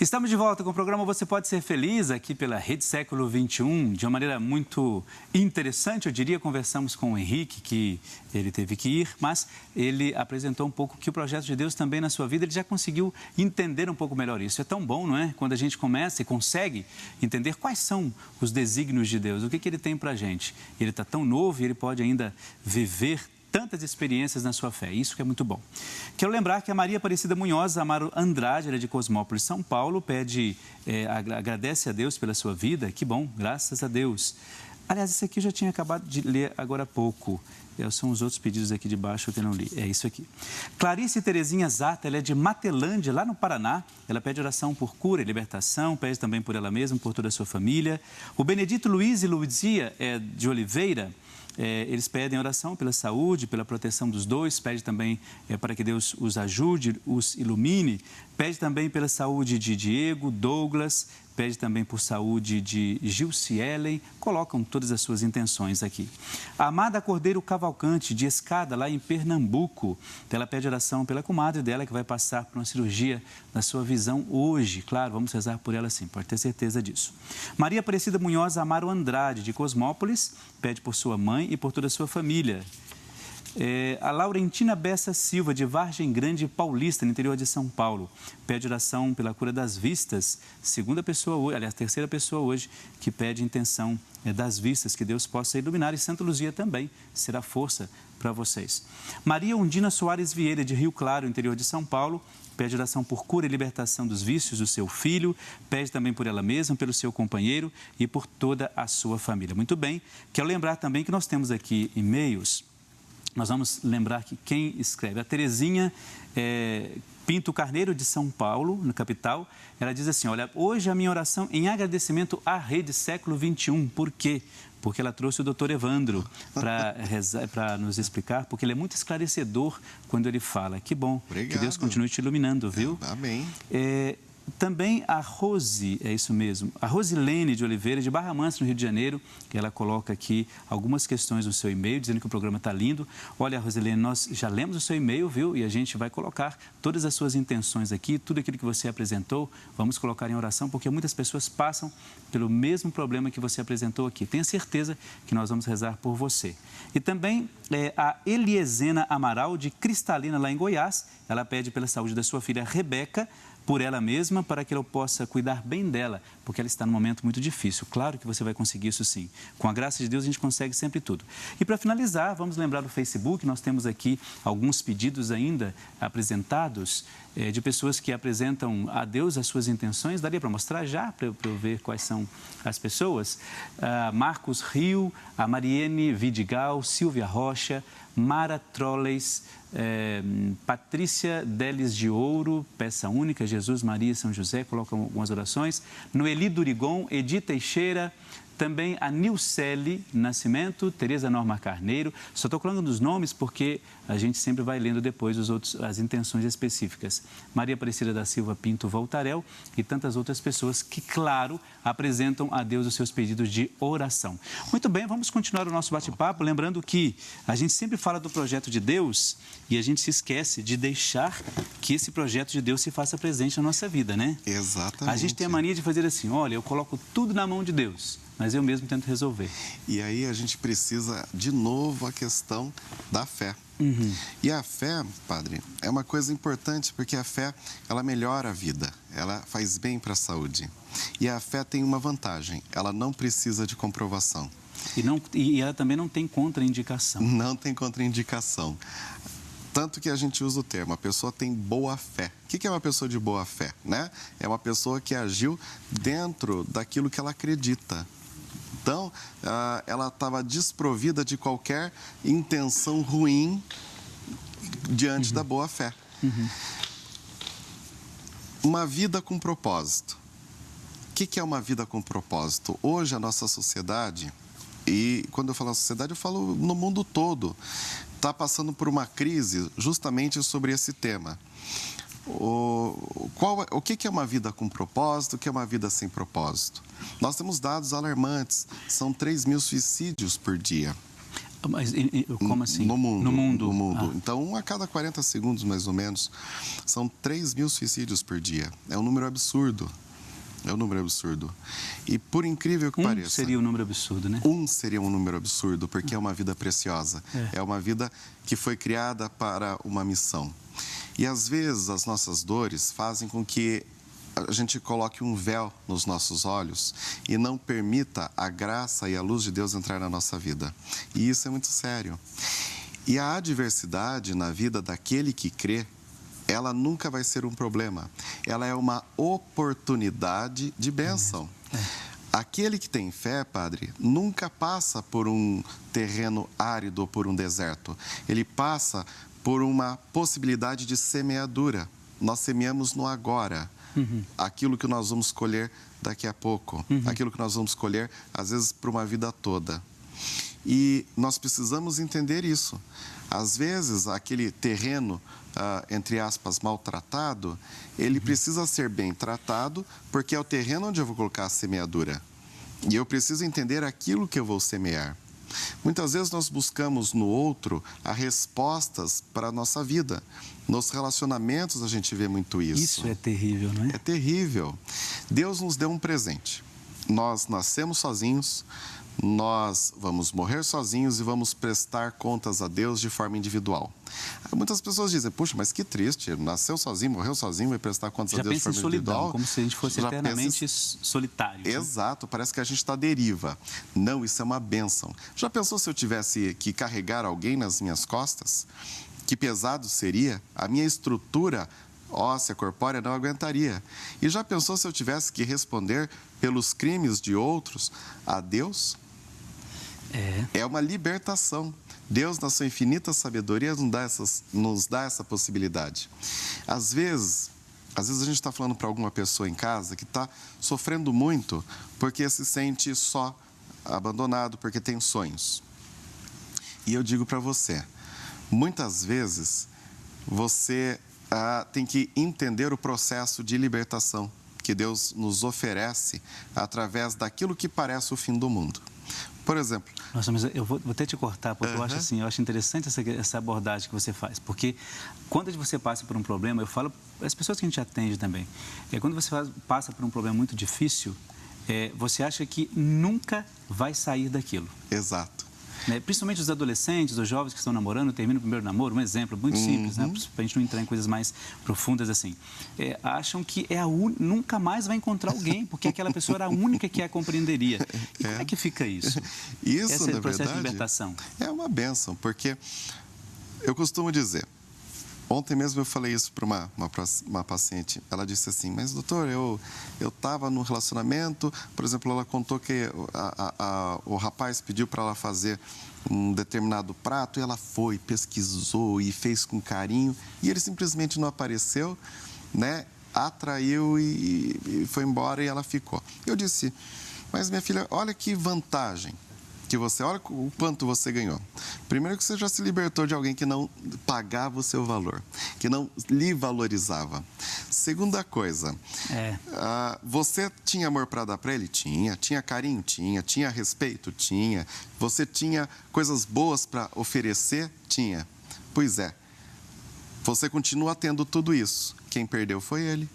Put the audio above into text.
Estamos de volta com o programa Você Pode Ser Feliz, aqui pela Rede Século XXI, de uma maneira muito interessante, eu diria. Conversamos com o Henrique, que ele teve que ir, mas ele apresentou um pouco que o projeto de Deus também na sua vida, ele já conseguiu entender um pouco melhor isso. É tão bom, não é? Quando a gente começa e consegue entender quais são os desígnios de Deus, o que ele tem pra gente. Ele está tão novo e ele pode ainda viver tantas experiências na sua fé, isso que é muito bom. Quero lembrar que a Maria Aparecida Munhoz Amaro Andrade, ela é de Cosmópolis, São Paulo, agradece a Deus pela sua vida, que bom, graças a Deus. Aliás, esse aqui eu já tinha acabado de ler agora há pouco, são os outros pedidos aqui de baixo que eu não li, é isso aqui. Clarice Terezinha Zata, ela é de Matelândia, lá no Paraná, ela pede oração por cura e libertação, pede também por ela mesma, por toda a sua família. O Benedito Luiz e Luizia de Oliveira, eles pedem oração pela saúde, pela proteção dos dois, pede também para que Deus os ajude, os ilumine, pede também pela saúde de Diego, Douglas, pede também por saúde de Gilcielen, colocam todas as suas intenções aqui. A Amada Cordeiro Cavalcante, de Escada, lá em Pernambuco, ela pede oração pela comadre dela, que vai passar por uma cirurgia na sua visão hoje. Claro, vamos rezar por ela sim, pode ter certeza disso. Maria Aparecida Munhoz Amaro Andrade, de Cosmópolis, pede por sua mãe e por toda a sua família. A Laurentina Bessa Silva, de Vargem Grande Paulista, no interior de São Paulo, pede oração pela cura das vistas. Terceira pessoa hoje que pede intenção das vistas, que Deus possa iluminar. E Santa Luzia também será força para vocês. Maria Undina Soares Vieira, de Rio Claro, interior de São Paulo, pede oração por cura e libertação dos vícios do seu filho, pede também por ela mesma, pelo seu companheiro e por toda a sua família. Muito bem, quero lembrar também que nós temos aqui e-mails. Nós vamos lembrar que quem escreve, a Terezinha Pinto Carneiro, de São Paulo, na capital, ela diz assim, olha, hoje a minha oração em agradecimento à Rede Século XXI. Por quê? Porque ela trouxe o doutor Evandro para nos explicar, porque ele é muito esclarecedor quando ele fala. Que bom. Obrigado. Que Deus continue te iluminando, viu? Amém. Também a Rose, é isso mesmo, a Rosilene de Oliveira, de Barra Mansa, no Rio de Janeiro, que ela coloca aqui algumas questões no seu e-mail, dizendo que o programa está lindo. Olha, Rosilene, nós já lemos o seu e-mail, viu? E a gente vai colocar todas as suas intenções aqui, tudo aquilo que você apresentou, vamos colocar em oração, porque muitas pessoas passam pelo mesmo problema que você apresentou aqui. Tenha certeza que nós vamos rezar por você. E também a Eliesena Amaral, de Cristalina, lá em Goiás, ela pede pela saúde da sua filha Rebeca, por ela mesma, para que ela possa cuidar bem dela, porque ela está num momento muito difícil. Claro que você vai conseguir isso sim. Com a graça de Deus, a gente consegue sempre tudo. E para finalizar, vamos lembrar do Facebook, nós temos aqui alguns pedidos ainda apresentados de pessoas que apresentam a Deus as suas intenções. Daria para mostrar já, para eu ver quais são as pessoas? Marcos Rio, a Mariene Vidigal, Silvia Rocha, Mara Trolleys, Patrícia Delis de Ouro, Peça Única, Jesus, Maria e São José, colocam algumas orações. Noeli Durigon, Edith Teixeira, também a Nilcele Nascimento, Tereza Norma Carneiro. Só estou colocando os nomes porque a gente sempre vai lendo depois as intenções específicas. Maria Aparecida da Silva Pinto Voltarel e tantas outras pessoas que, claro, apresentam a Deus os seus pedidos de oração. Muito bem, vamos continuar o nosso bate-papo, lembrando que a gente sempre fala do projeto de Deus e a gente se esquece de deixar que esse projeto de Deus se faça presente na nossa vida, né? Exatamente. A gente tem a mania de fazer assim, olha, eu coloco tudo na mão de Deus, mas eu mesmo tento resolver. E aí a gente precisa, de novo, a questão da fé. Uhum. E a fé, padre, é uma coisa importante, porque a fé, ela melhora a vida, ela faz bem para a saúde. E a fé tem uma vantagem, ela não precisa de comprovação. E ela também não tem contraindicação. Não tem contraindicação. Tanto que a gente usa o termo, a pessoa tem boa fé. O que é uma pessoa de boa fé, né? É uma pessoa que agiu dentro daquilo que ela acredita. Então, ela estava desprovida de qualquer intenção ruim diante da boa fé. Uhum. Uma vida com propósito. O que é uma vida com propósito? Hoje, a nossa sociedade, e quando eu falo sociedade, eu falo no mundo todo, está passando por uma crise justamente sobre esse tema. O que é uma vida com propósito, o que é uma vida sem propósito? Nós temos dados alarmantes, são 3.000 suicídios por dia. Mas como assim? No mundo. No mundo. No mundo. Então, 1 a cada 40 segundos, mais ou menos, são 3.000 suicídios por dia. É um número absurdo. É um número absurdo. E por incrível que pareça... seria um número absurdo, né? Seria um número absurdo, porque é uma vida preciosa. É uma vida que foi criada para uma missão. E, às vezes, as nossas dores fazem com que a gente coloque um véu nos nossos olhos e não permita a graça e a luz de Deus entrar na nossa vida. E isso é muito sério. E a adversidade na vida daquele que crê, ela nunca vai ser um problema. Ela é uma oportunidade de bênção. Aquele que tem fé, padre, nunca passa por um terreno árido ou por um deserto. Ele passa por uma possibilidade de semeadura. Nós semeamos no agora. Aquilo que nós vamos colher daqui a pouco. Aquilo que nós vamos colher, às vezes, para uma vida toda. E nós precisamos entender isso. Às vezes, aquele terreno, entre aspas, maltratado, ele precisa ser bem tratado, porque é o terreno onde eu vou colocar a semeadura. E eu preciso entender aquilo que eu vou semear. Muitas vezes nós buscamos no outro as respostas para a nossa vida. Nos relacionamentos a gente vê muito isso. Isso é terrível, não é? É terrível. Deus nos deu um presente. Nós nascemos sozinhos, nós vamos morrer sozinhos e vamos prestar contas a Deus de forma individual. Muitas pessoas dizem, puxa, mas que triste, nasceu sozinho, morreu sozinho, vai prestar contas a Deus de forma individual. Como se a gente fosse eternamente solitário. Exato, parece que a gente está à deriva. Não, isso é uma bênção. Já pensou se eu tivesse que carregar alguém nas minhas costas? Que pesado seria? A minha estrutura óssea, corpórea, não aguentaria. E já pensou se eu tivesse que responder pelos crimes de outros a Deus? É uma libertação. Deus, na sua infinita sabedoria, nos dá essa possibilidade. Às vezes a gente está falando para alguma pessoa em casa que está sofrendo muito porque se sente só, abandonado, porque tem sonhos. E eu digo para você, muitas vezes você tem que entender o processo de libertação que Deus nos oferece através daquilo que parece o fim do mundo. Por exemplo... Nossa, mas eu vou até te cortar, porque eu acho interessante essa abordagem que você faz. Porque quando você passa por um problema, eu falo as pessoas que a gente atende também, quando você passa por um problema muito difícil, você acha que nunca vai sair daquilo. Exato. Principalmente os adolescentes, os jovens que estão namorando, terminam o primeiro namoro, um exemplo muito simples, para a gente não entrar em coisas mais profundas assim. Acham que nunca mais vai encontrar alguém, porque aquela pessoa era a única que a compreenderia. E como é que fica isso? Isso, Esse na processo verdade, de libertação. É uma bênção, porque eu costumo dizer, ontem mesmo eu falei isso para uma paciente, ela disse assim, mas doutor, eu estava num relacionamento, por exemplo, ela contou que o rapaz pediu para ela fazer um determinado prato e ela foi, pesquisou e fez com carinho e ele simplesmente não apareceu, né? Atraiu e foi embora e ela ficou. Eu disse, mas minha filha, olha que vantagem que olha o quanto você ganhou. Primeiro que você já se libertou de alguém que não pagava o seu valor, que não lhe valorizava. Segunda coisa, você tinha amor para dar para ele? Tinha carinho? Tinha respeito? Tinha. Você tinha coisas boas para oferecer? Tinha. Pois é, você continua tendo tudo isso. Quem perdeu foi ele.